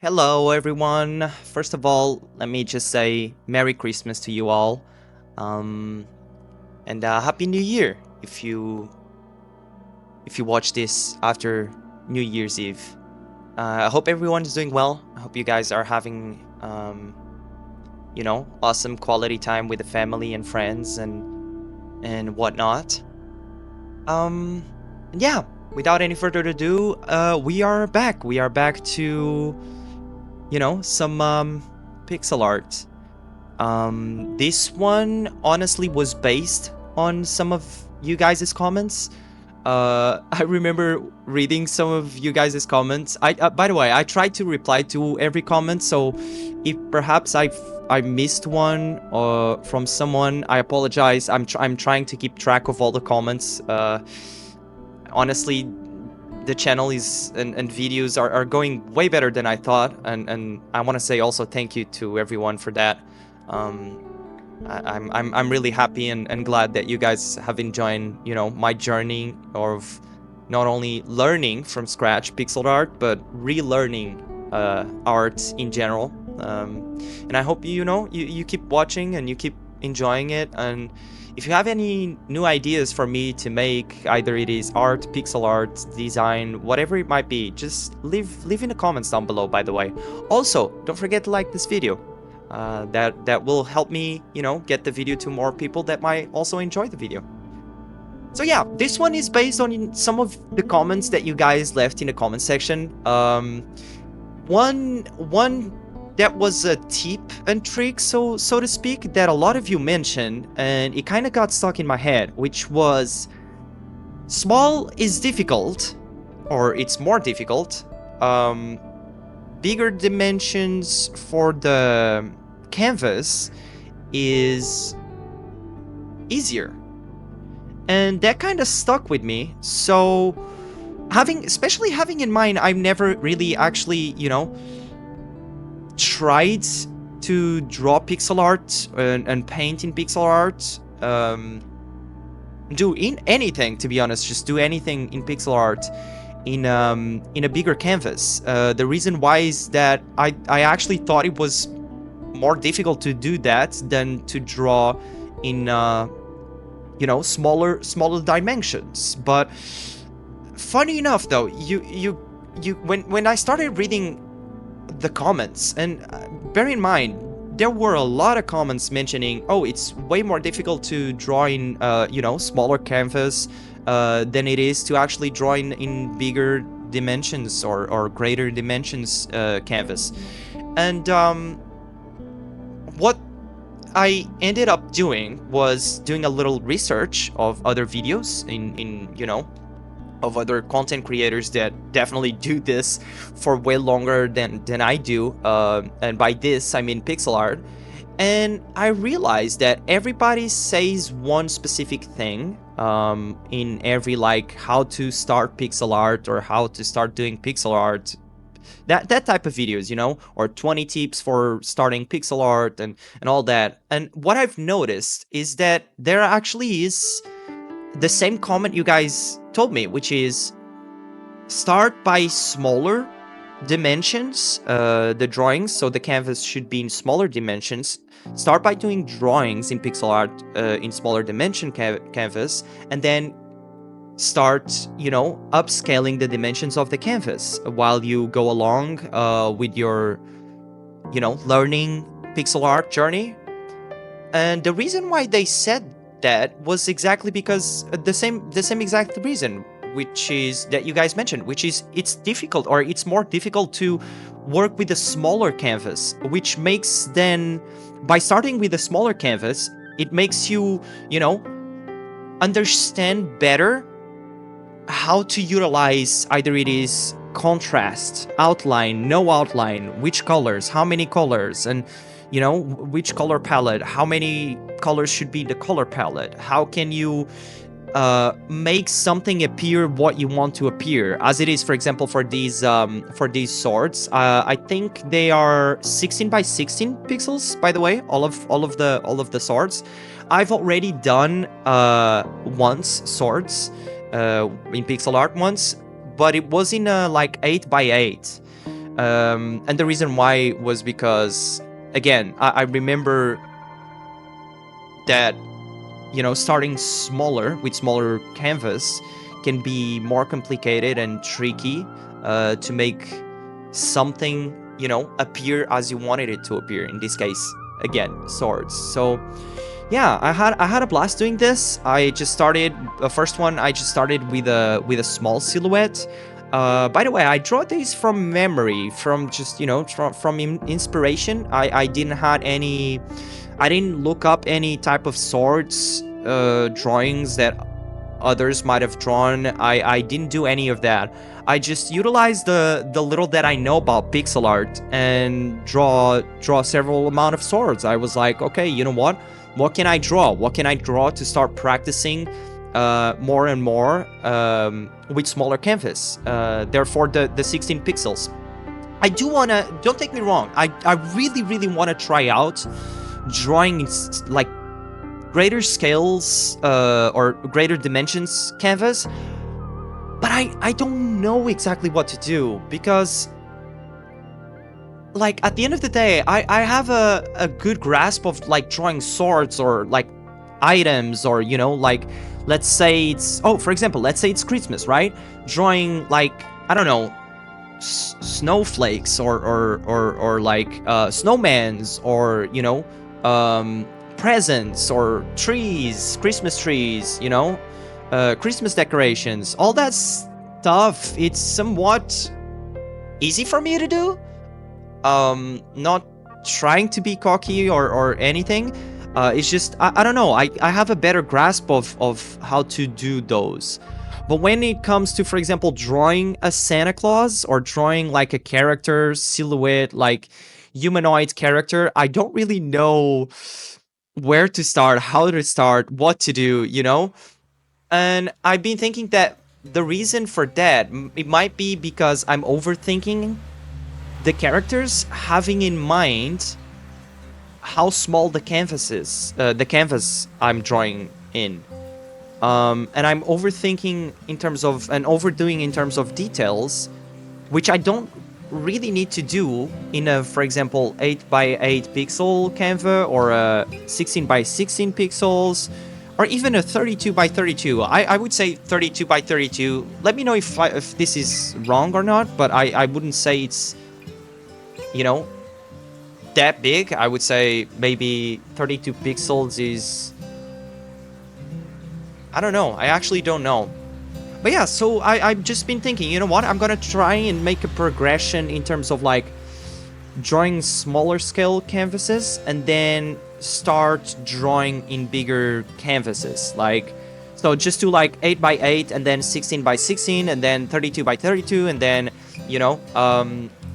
Hello, everyone. First of all, let me just say Merry Christmas to you all, um, and Happy New Year if you watch this after New Year's Eve. I hope everyone is doing well. I hope you guys are having awesome quality time with the family and friends and whatnot. Um, yeah. Without any further ado, we are back. We are back to some pixel art. This one honestly was based on some of you guys' comments. I remember reading some of you guys' comments. By the way, I tried to reply to every comment, so if perhaps I missed one from someone, I apologize. I'm trying to keep track of all the comments. Honestly, the channel is and videos are going way better than I thought, and I want to say also thank you to everyone for that. Um, I'm really happy and glad that you guys have enjoyed my journey of not only learning from scratch pixel art but relearning art in general. And I hope you keep watching and you keep enjoying it. And if you have any new ideas for me to make, either it is art, pixel art, design, whatever it might be, just leave in the comments down below, by the way. Also, don't forget to like this video. That will help me, get the video to more people that might also enjoy the video. So yeah, this one is based on some of the comments that you guys left in the comment section. One that was a tip and trick, so to speak, that a lot of you mentioned, and it kind of got stuck in my head, which was small is difficult, or it's more difficult. Bigger dimensions for the canvas is easier, and that kind of stuck with me. So especially having in mind I've never really actually tried to draw pixel art and paint in pixel art, do in anything, to be honest, just do anything in pixel art in a bigger canvas. The reason why is that I actually thought it was more difficult to do that than to draw in smaller dimensions. But funny enough, though, when I started reading the comments, and bear in mind there were a lot of comments mentioning, oh, it's way more difficult to draw in smaller canvas than it is to actually draw in bigger dimensions or greater dimensions canvas. And what I ended up doing was doing a little research of other videos of other content creators that definitely do this for way longer than I do, and by this I mean pixel art. And I realized that everybody says one specific thing in every, like, how to start pixel art or how to start doing pixel art, that type of videos, or 20 tips for starting pixel art and all that. And what I've noticed is that there actually is the same comment you guys told me, which is start by smaller dimensions, the drawings, so the canvas should be in smaller dimensions. Start by doing drawings in pixel art in smaller dimension canvas, and then start upscaling the dimensions of the canvas while you go along with your learning pixel art journey. And the reason why they said that was exactly because the same exact reason, which is that you guys mentioned, which is it's difficult, or it's more difficult to work with a smaller canvas, which makes then, by starting with a smaller canvas, it makes you understand better how to utilize, either it is contrast, outline, no outline, which colors, how many colors, and which color palette, how many colors should be the color palette, how can you make something appear what you want to appear, as it is, for example, for these swords. I think they are 16 by 16 pixels, by the way, all of the swords. I've already done once swords in pixel art once, but it was in like 8 by 8. And the reason why was because, again, I remember that, you know, starting smaller with smaller canvas can be more complicated and tricky to make something, you know, appear as you wanted it to appear. In this case, again, swords. So yeah, I had a blast doing this. I just started the first one. I just started with a small silhouette. By the way, I draw these from memory, from just, you know, from inspiration. I didn't had any. I didn't look up any type of swords drawings that others might have drawn. I didn't do any of that. I just utilized the little that I know about pixel art and draw several amount of swords. I was like, okay, you know what can I draw? What can I draw to start practicing more and more with smaller canvas? Therefore, the 16 pixels. I do wanna, don't take me wrong, I really wanna try out drawing like greater scales or greater dimensions canvas, but I don't know exactly what to do, because like at the end of the day, I have a good grasp of like drawing swords or like items, or, you know, like let's say it's, oh, for example, let's say it's Christmas, right? Drawing like, I don't know, snowflakes or like snowmans, or, you know, presents or trees, Christmas trees, you know, Christmas decorations, all that stuff. It's somewhat easy for me to do. Not trying to be cocky or anything. It's just, I don't know, I have a better grasp of how to do those. But when it comes to, for example, drawing a Santa Claus or drawing like a character silhouette, like humanoid character, I don't really know where to start, how to start, what to do, you know? And I've been thinking that the reason for that, it might be because I'm overthinking the characters, having in mind how small the canvas is, the canvas I'm drawing in. And I'm overthinking in terms of, and overdoing in terms of details, which I don't really need to do in a, for example, 8x8 pixel canvas, or a 16x16 pixels, or even a 32x32. I would say 32x32. Let me know if this is wrong or not, but I wouldn't say it's, you know, that big. I would say maybe 32 pixels is, I don't know. I actually don't know. But yeah, so I've just been thinking, you know what? I'm gonna try and make a progression in terms of like drawing smaller scale canvases and then start drawing in bigger canvases. Like, so just do like 8x8 and then 16x16 and then 32x32 and then, you know,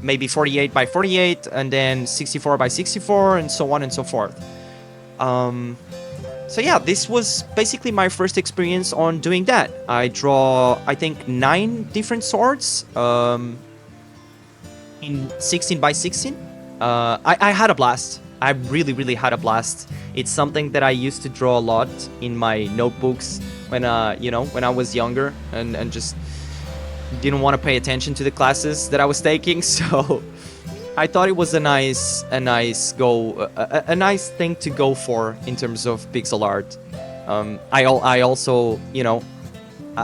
maybe 48x48 and then 64x64 and so on and so forth. So yeah, this was basically my first experience on doing that. I draw, I think, 9 different swords in 16x16. I had a blast. I really had a blast. It's something that I used to draw a lot in my notebooks when, you know, when I was younger and just didn't want to pay attention to the classes that I was taking. So I thought it was a nice thing to go for in terms of pixel art. I also, you know,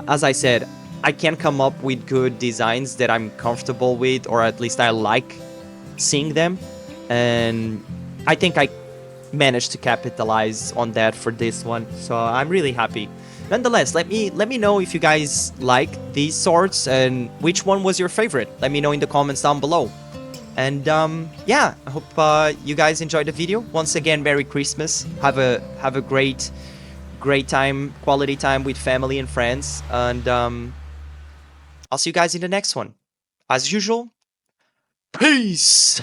as I said, I can come up with good designs that I'm comfortable with, or at least I like seeing them, and I think I managed to capitalize on that for this one. So I'm really happy. Nonetheless, let me know if you guys like these swords and which one was your favorite. Let me know in the comments down below. And yeah, I hope you guys enjoyed the video. Once again, Merry Christmas. Have a great time, quality time with family and friends. And I'll see you guys in the next one. As usual, peace!